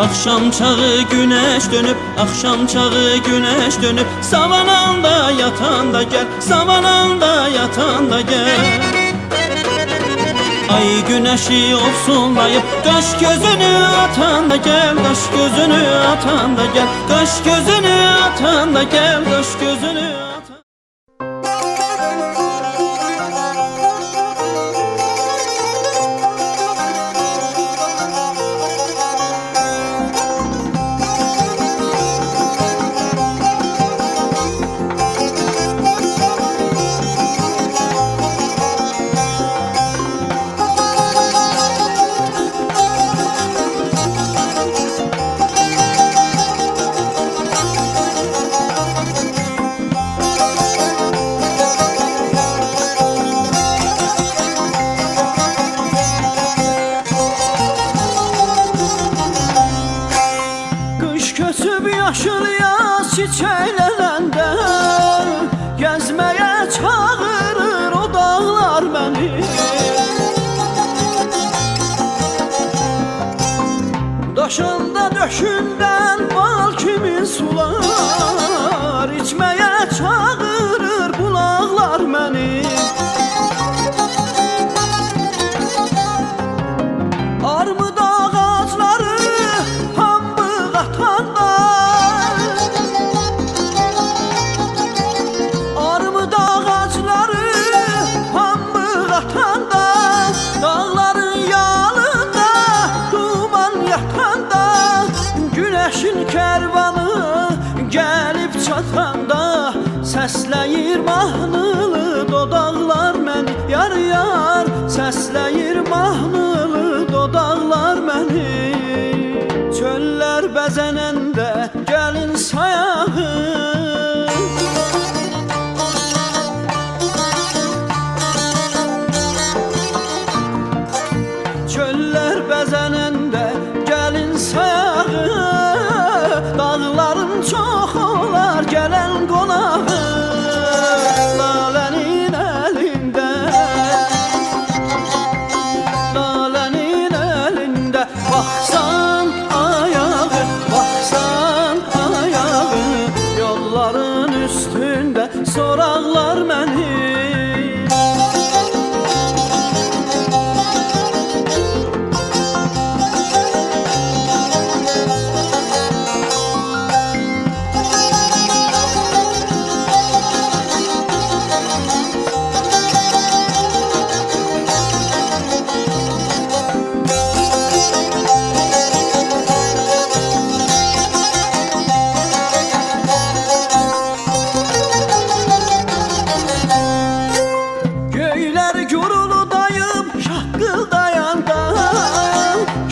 Akşam çağı güneş dönüp, akşam çağı güneş dönüp, savananda yatan da gel, savananda yatan da gel. Ay güneşi ofsunlayıp, kaş gözünü atan da gel, kaş gözünü atan da gel, kaş gözünü atan da gel, kaş gözünü atan. Yaşıl yaz çiçeklerinde gezmeye çağırır o dağlar beni. Daşında döşünden bal kimi sular, içmeye çağırır bulaklar beni. Armut ağaçları pambık atanda, armut ağaçları pambık atanda, dağların yalında duman yatanda, güneşin kervanı gelip çatanda, səsləyir mahnılı dodaqlar məni, yar yar səsləyir mahnılı dodaqlar məni. Çöllər bəzənəndə gəlin sayağı, çöllər bəzənəndə gəlin sayağı, dağların çox olar gələn qonağı. Lalenin əlində, lalenin əlində, baxsan ayağı, baxsan ayağı, yolların üstündə soraqlar məni.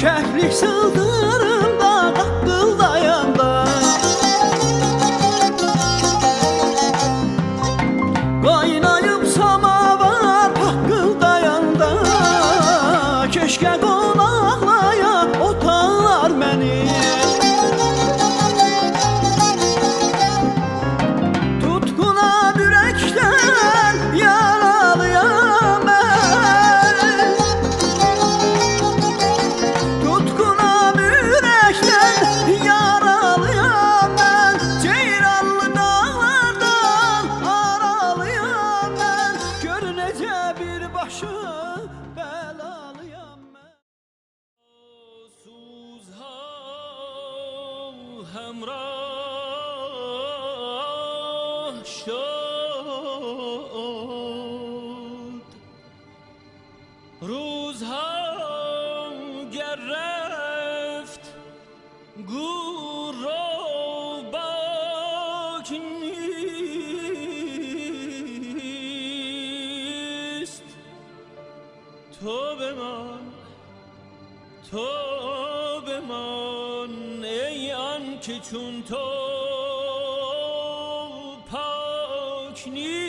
Kəhlik sıldırımda qaqqıldayanda, qaynayıb samavar paqqıldayanda, keşkə qonaqlaya otarlar məni. Tutquna ürəkdən yaralıyam mən, tutquna ürəkdən yaralıyam mən, ceyranlı dağlardan aralıyam mən, gör necə bir başı bəlalıyam mən. Suzha həmrah شد روزها گر رفت گور را باک نیست. تو بمان ای آن که چون تو پاک نیست.